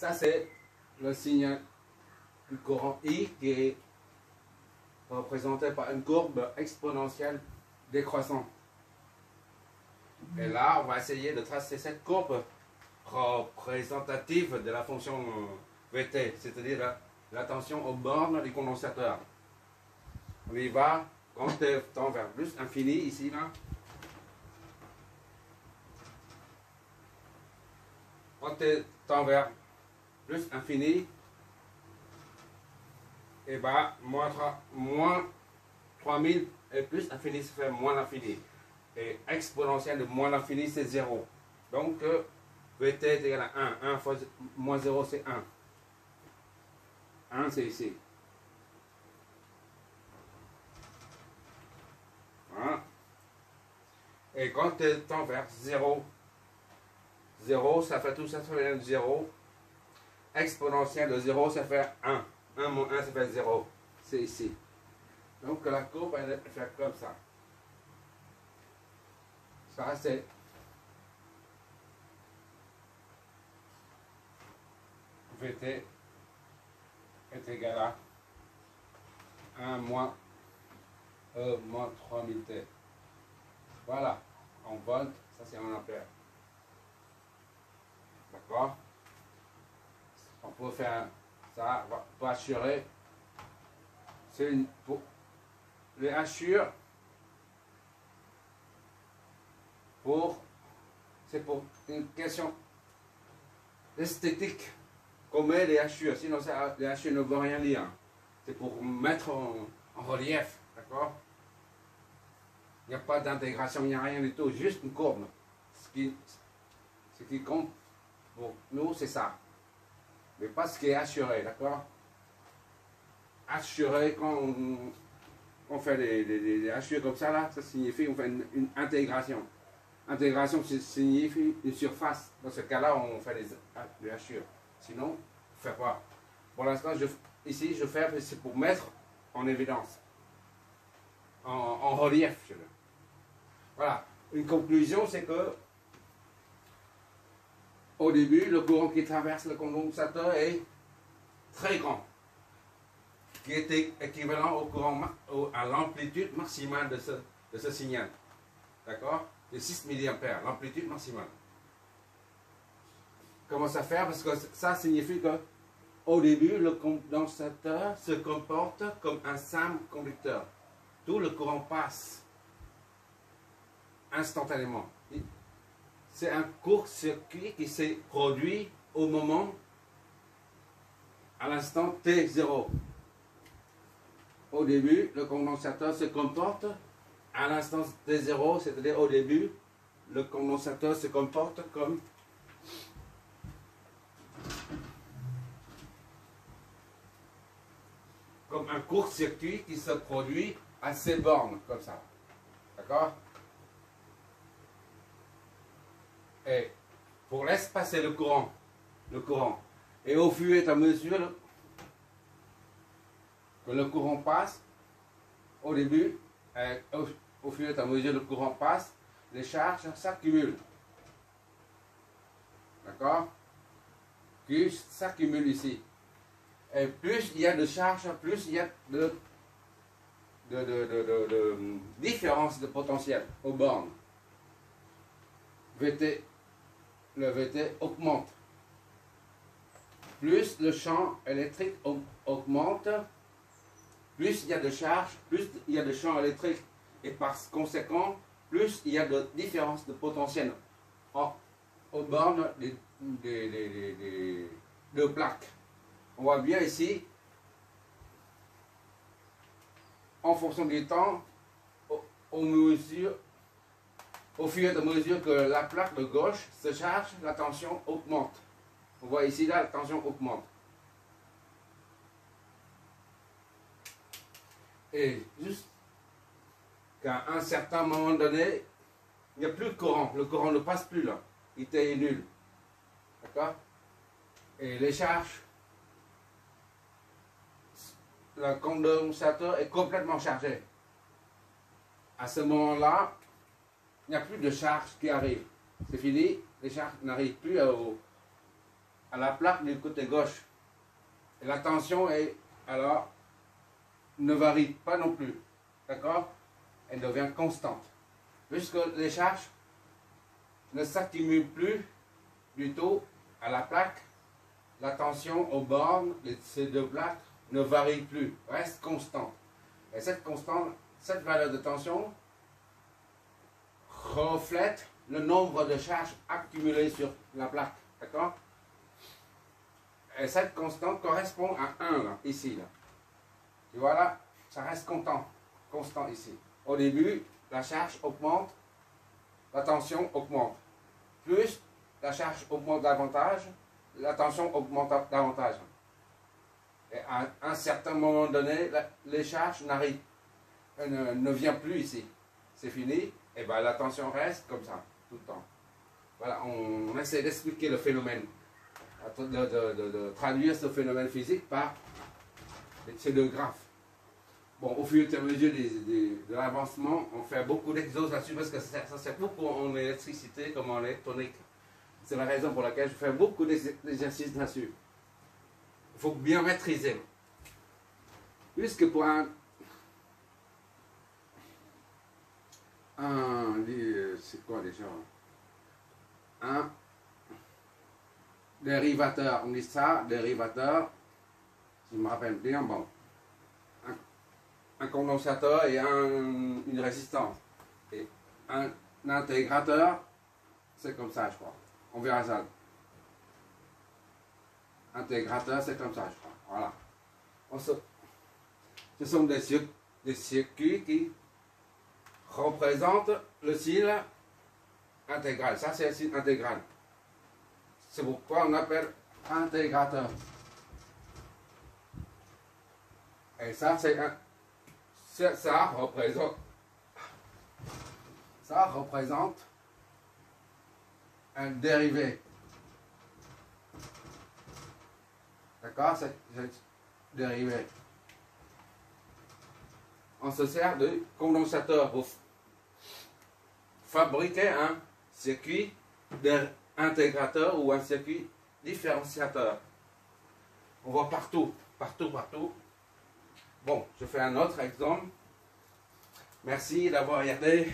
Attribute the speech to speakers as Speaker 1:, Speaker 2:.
Speaker 1: Ça, c'est le signal du courant I qui est représenté par une courbe exponentielle décroissante. Et là, on va essayer de tracer cette courbe représentative de la fonction Vt, c'est-à-dire la tension aux bornes du condensateur. On y va quand t tend vers plus infini, ici, là. Quand t tend vers plus infini, et bah, moins 3000 et plus infini, ça fait moins l'infini. Et exponentielle de moins l'infini, c'est 0. Donc, Vt est égal à 1. 1 fois moins 0, c'est 1. 1, c'est ici. Voilà. Et quand tu tends vers 0, 0, ça fait tout ça, ça fait 0. Exponentielle de 0, ça fait 1. 1 moins 1, ça fait 0. C'est ici. Donc la courbe, elle fait comme ça. Ça, c'est Vt est égal à 1 moins E moins 3000T. Voilà, en volts, ça c'est en ampères. D'accord? On peut faire ça pour assurer. C'est pour les hachures. C'est pour une question esthétique qu'on met les hachures. Sinon, les hachures ne vont rien dire. C'est pour mettre en relief. D'accord? Il n'y a pas d'intégration, il n'y a rien du tout, juste une courbe. Ce qui compte pour nous, c'est ça. Mais pas ce qui est assuré, d'accord? Assuré, quand on fait des hachures comme ça, là, ça signifie qu'on fait une intégration. Intégration signifie une surface. Dans ce cas-là, on fait des hachures. Sinon, on ne fait pas. Pour l'instant, ici, je fais, c'est pour mettre en évidence, en relief. Voilà. Une conclusion, c'est que au début, le courant qui traverse le condensateur est très grand, qui était équivalent au courant, à l'amplitude maximale de ce signal. D'accord? De 6 mA, l'amplitude maximale. Comment ça faire? Parce que ça signifie que au début, le condensateur se comporte comme un simple conducteur. Tout le courant passe instantanément. C'est un court-circuit qui s'est produit au moment, à l'instant T0. Au début, le condensateur se comporte à l'instant T0, c'est-à-dire au début, le condensateur se comporte comme un court-circuit qui se produit à ces bornes, comme ça. D'accord? Et pour laisser passer le courant, et au fur et à mesure que le courant passe, au début, au fur et à mesure que le courant passe, les charges s'accumulent. D'accord? Qui s'accumulent ici. Et plus il y a de charges, plus il y a de différence de potentiel aux bornes. Le Vt augmente. Plus le champ électrique augmente, plus il y a de charge, plus il y a de champ électrique. Et par conséquent, plus il y a de différence de potentiel aux bornes de plaques. On voit bien ici, en fonction du temps, au fur et à mesure que la plaque de gauche se charge, la tension augmente. On voit ici, là, la tension augmente. Et jusqu'à un certain moment donné, il n'y a plus de courant. Le courant ne passe plus là. Il est nul. D'accord? Et les charges, le condensateur est complètement chargé. À ce moment-là, il n'y a plus de charge qui arrive. C'est fini, les charges n'arrivent plus à la plaque du côté gauche. Et la tension est, alors, ne varie pas non plus. D'accord? Elle devient constante. Puisque les charges ne s'accumulent plus du tout à la plaque, la tension aux bornes de ces deux plaques ne varie plus, reste constante. Et cette valeur de tension reflète le nombre de charges accumulées sur la plaque. D'accord? Et cette constante correspond à 1, là, ici. Là. Tu vois là, ça reste constant ici. Au début, la charge augmente, la tension augmente. Plus la charge augmente davantage, la tension augmente davantage. Et à un certain moment donné, les charges ne viennent plus ici. C'est fini, et bien la tension reste comme ça, tout le temps. Voilà, on essaie d'expliquer le phénomène, de traduire ce phénomène physique par ces deux graphes. Bon, au fur et à mesure de l'avancement, on fait beaucoup d'exos là-dessus parce que ça sert beaucoup en électricité comme en électronique. C'est la raison pour laquelle je fais beaucoup d'exercices là-dessus. Il faut bien maîtriser. Puisque pour c'est quoi déjà? Un dérivateur, on dit ça, dérivateur, si je me rappelle bien, bon. Un condensateur et une résistance. Et un intégrateur, c'est comme ça, je crois. On verra ça. Intégrateur, c'est comme ça, je crois. Voilà. Ce sont des circuits qui représentent le signe intégral. Ça, c'est le signe intégral. C'est pourquoi on appelle intégrateur. Et ça, ça représente un dérivé. D'accord? C'est dérivé. On se sert de condensateur pour fabriquer un circuit intégrateur ou un circuit différenciateur. On voit partout. Bon, je fais un autre exemple. Merci d'avoir regardé.